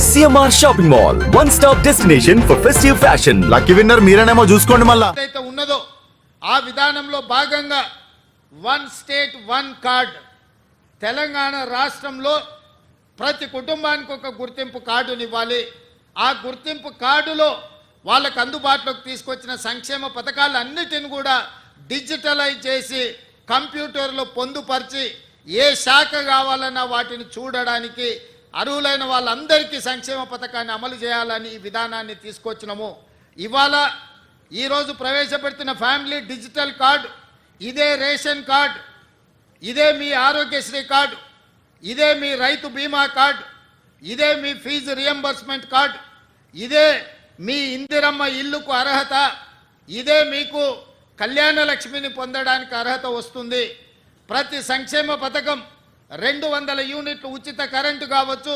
CMR shopping mall one stop destination for festive fashion. Lucky winner మీరేనేమో చూసుకోండి. మళ్ళా ఏదైతే ఉన్నదో ఆ విధానంలో భాగంగా one state one card, Telangana రాష్ట్రంలో ప్రతి కుటుంబానికి ఒక గుర్తింపు కార్డుని ఇవ్వాలి. ఆ గుర్తింపు కార్డులో వాళ్ళకు అందుబాటులోకి తీసుకొచ్చిన సంక్షేమ పథకాలన్నిటిని కూడా డిజిటలైజ్ చేసి కంప్యూటర్లో పొందుపరిచి ఏ శాఖ కావాలన్నా వాటిని చూడడానికి అర్హులైన వాళ్ళందరికీ సంక్షేమ పథకాన్ని అమలు చేయాలని ఈ విధానాన్ని తీసుకొచ్చినాము. ఇవాళ ఈరోజు ప్రవేశపెడుతున్న ఫ్యామిలీ డిజిటల్ కార్డు, ఇదే రేషన్ కార్డు, ఇదే మీ ఆరోగ్యశ్రీ కార్డు, ఇదే మీ రైతు బీమా కార్డు, ఇదే మీ ఫీజు రియంబర్స్మెంట్ కార్డు, ఇదే మీ ఇందిరమ్మ ఇల్లుకు అర్హత, ఇదే మీకు కళ్యాణ లక్ష్మిని పొందడానికి అర్హత వస్తుంది. ప్రతి సంక్షేమ పథకం 200 యూనిట్లు ఉచిత కరెంటు కావచ్చు,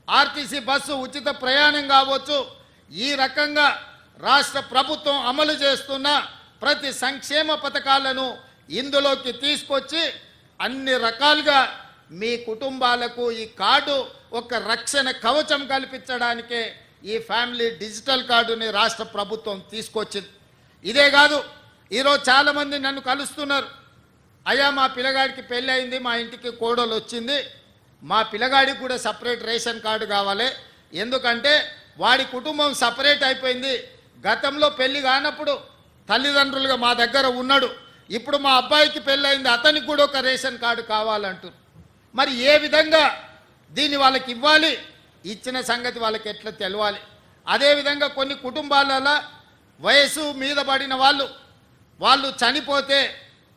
ఆర్టీసీ బస్సు ఉచిత ప్రయాణం కావచ్చు, ఈ రకంగా రాష్ట్ర ప్రభుత్వం అమలు చేస్తున్న ప్రతి సంక్షేమ పథకాలను ఇందులోకి తీసుకొచ్చి అన్ని రకాలుగా మీ కుటుంబాలకు ఈ కార్డు ఒక రక్షణ కవచం కల్పించడానికే ఈ ఫ్యామిలీ డిజిటల్ కార్డుని రాష్ట్ర ప్రభుత్వం తీసుకొచ్చింది. ఇదే కాదు, ఈరోజు చాలామంది నన్ను కలుస్తున్నారు. అయ్యా, మా పిల్లగాడికి పెళ్ళి అయింది, మా ఇంటికి కోడలు వచ్చింది, మా పిల్లగాడికి కూడా సపరేట్ రేషన్ కార్డు కావాలి, ఎందుకంటే వాడి కుటుంబం సపరేట్ అయిపోయింది. గతంలో పెళ్లి కానప్పుడు తల్లిదండ్రులుగా మా దగ్గర ఉన్నాడు, ఇప్పుడు మా అబ్బాయికి పెళ్ళి అయింది, అతనికి కూడా ఒక రేషన్ కార్డు కావాలంటారు. మరి ఏ విధంగా దీన్ని వాళ్ళకి ఇవ్వాలి, ఇచ్చిన సంగతి వాళ్ళకి ఎట్లా తెలవాలి? అదేవిధంగా కొన్ని కుటుంబాలలో వయసు మీద పడిన వాళ్ళు చనిపోతే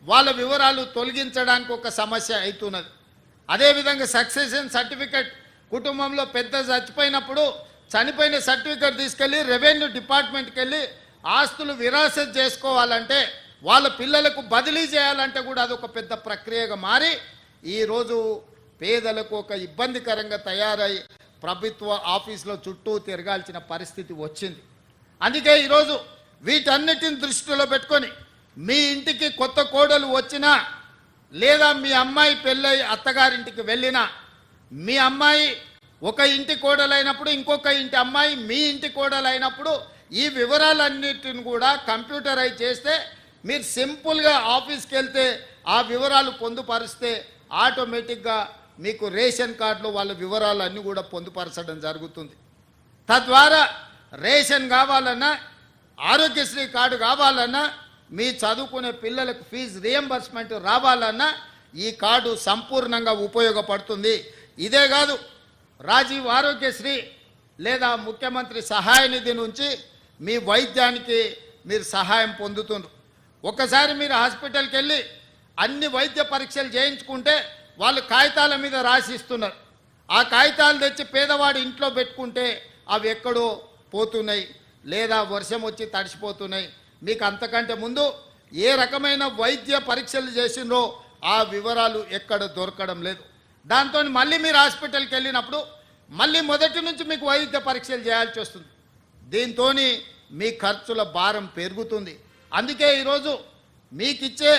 వాళ్ళ వివరాలు తొలగించడానికి ఒక సమస్య అవుతున్నది. అదేవిధంగా సక్సెషన్ సర్టిఫికెట్, కుటుంబంలో పెద్ద చచ్చిపోయినప్పుడు చనిపోయిన సర్టిఫికెట్ తీసుకెళ్ళి రెవెన్యూ డిపార్ట్మెంట్కి వెళ్ళి ఆస్తులు విరాసత్ చేసుకోవాలంటే, వాళ్ళ పిల్లలకు బదిలీ చేయాలంటే కూడా అదొక పెద్ద ప్రక్రియగా మారి ఈరోజు పేదలకు ఒక ఇబ్బందికరంగా తయారై ప్రభుత్వ ఆఫీసులో చుట్టూ తిరగాల్సిన పరిస్థితి వచ్చింది. అందుకే ఈరోజు వీటన్నిటిని దృష్టిలో పెట్టుకొని మీ ఇంటికి కొత్త కోడలు వచ్చినా, లేదా మీ అమ్మాయి పెళ్ళై అత్తగారింటికి వెళ్ళినా, మీ అమ్మాయి ఒక ఇంటి కోడలైనప్పుడు ఇంకొక ఇంటి అమ్మాయి మీ ఇంటి కోడలైనప్పుడు ఈ వివరాలన్నిటిని కూడా కంప్యూటరైజ్ చేస్తే మీరు సింపుల్గా ఆఫీస్కి వెళ్తే ఆ వివరాలు పొందుపరిస్తే ఆటోమేటిక్గా మీకు రేషన్ కార్డులో వాళ్ళ వివరాలు అన్నీ కూడా పొందుపరచడం జరుగుతుంది. తద్వారా రేషన్ కావాలన్నా, ఆరోగ్యశ్రీ కార్డు కావాలన్నా, మీ చదువుకునే పిల్లలకు ఫీజు రియంబర్స్మెంట్ రావాలన్నా ఈ కార్డు సంపూర్ణంగా ఉపయోగపడుతుంది. ఇదే కాదు, రాజీవ్ ఆరోగ్యశ్రీ లేదా ముఖ్యమంత్రి సహాయ నిధి నుంచి మీ వైద్యానికి మీరు సహాయం పొందుతున్నారు. ఒకసారి మీరు హాస్పిటల్కి వెళ్ళి అన్ని వైద్య పరీక్షలు చేయించుకుంటే వాళ్ళు కాగితాల మీద రాసిస్తున్నారు. ఆ కాగితాలు తెచ్చి పేదవాడి ఇంట్లో పెట్టుకుంటే అవి ఎక్కడో పోతున్నాయి, లేదా వర్షం వచ్చి తడిసిపోతున్నాయి. మీకు అంతకంటే ముందు ఏ రకమైన వైద్య పరీక్షలు చేసినో ఆ వివరాలు ఎక్కడ దొరకడం లేదు. దాంతో మళ్ళీ మీరు హాస్పిటల్కి వెళ్ళినప్పుడు మళ్ళీ మొదటి నుంచి మీకు వైద్య పరీక్షలు చేయాల్సి వస్తుంది. దీంతో మీ ఖర్చుల భారం పెరుగుతుంది. అందుకే ఈరోజు మీకు ఇచ్చే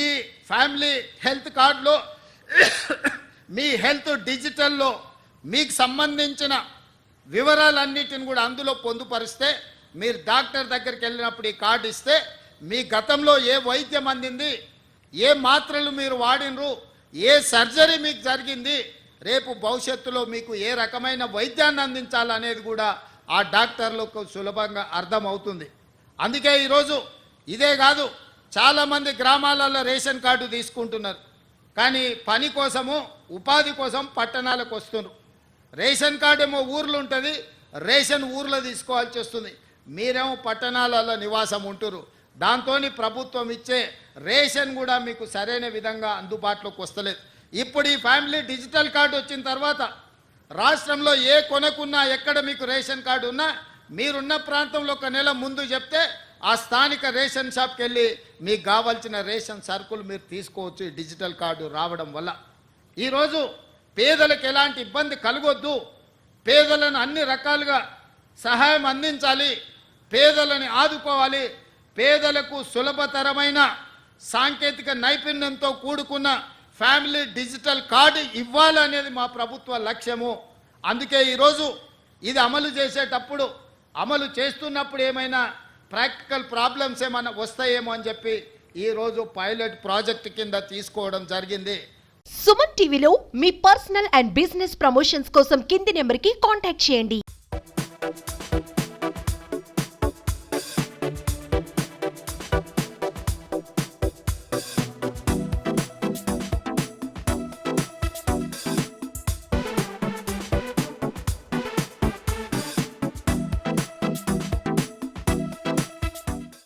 ఈ ఫ్యామిలీ హెల్త్ కార్డులో మీ హెల్త్ డిజిటల్లో మీకు సంబంధించిన వివరాలన్నిటిని కూడా అందులో పొందుపరిస్తే, మీరు డాక్టర్ దగ్గరికి వెళ్ళినప్పుడు ఈ కార్డు ఇస్తే మీ గతంలో ఏ వైద్యం అందింది, ఏ మాత్రలు మీరు వాడినరు, ఏ సర్జరీ మీకు జరిగింది, రేపు భవిష్యత్తులో మీకు ఏ రకమైన వైద్యాన్ని అందించాలనేది కూడా ఆ డాక్టర్లకు సులభంగా అర్థమవుతుంది. అందుకే ఈరోజు ఇదే కాదు, చాలామంది గ్రామాలలో రేషన్ కార్డు తీసుకుంటున్నారు, కానీ పని కోసము ఉపాధి కోసం పట్టణాలకు వస్తున్నారు. రేషన్ కార్డు ఏమో ఊర్లో ఉంటుంది, రేషన్ ఊర్లో తీసుకోవాల్సి వస్తుంది. మీరేమో పట్టణాలలో నివాసం ఉంటున్నారు. దాంతో ప్రభుత్వం ఇచ్చే రేషన్ కూడా మీకు సరైన విధంగా అందుబాటులోకి వస్తలేదు. ఇప్పుడు ఈ ఫ్యామిలీ డిజిటల్ కార్డు వచ్చిన తర్వాత రాష్ట్రంలో ఏ కొనకున్నా, ఎక్కడ మీకు రేషన్ కార్డు ఉన్నా, మీరున్న ప్రాంతంలో ఒక నెల ముందు చెప్తే ఆ స్థానిక రేషన్ షాప్కి వెళ్ళి మీకు కావాల్సిన రేషన్ సరుకులు మీరు తీసుకోవచ్చు ఈ డిజిటల్ కార్డు రావడం వల్ల. ఈరోజు పేదలకు ఎలాంటి ఇబ్బంది కలగొద్దు, పేదలను అన్ని రకాలుగా సహాయం అందించాలి, పేదలని ఆదుకోవాలి, పేదలకు సులభతరమైన సాంకేతిక నైపుణ్యంతో కూడుకున్న ఫ్యామిలీ డిజిటల్ కార్డు ఇవ్వాలనేది మా ప్రభుత్వ లక్ష్యము. అందుకే ఈరోజు ఇది అమలు చేసేటప్పుడు అమలు చేస్తున్నప్పుడు ఏమైనా ప్రాక్టికల్ ప్రాబ్లమ్స్ ఏమైనా వస్తాయేమో అని చెప్పి ఈరోజు పైలట్ ప్రాజెక్ట్ కింద తీసుకోవడం జరిగింది. సుమన్ టీవీలో మీ పర్సనల్ అండ్ బిజినెస్ ప్రమోషన్స్ కోసం కింది నెంబర్కి కాంటాక్ట్ చేయండి.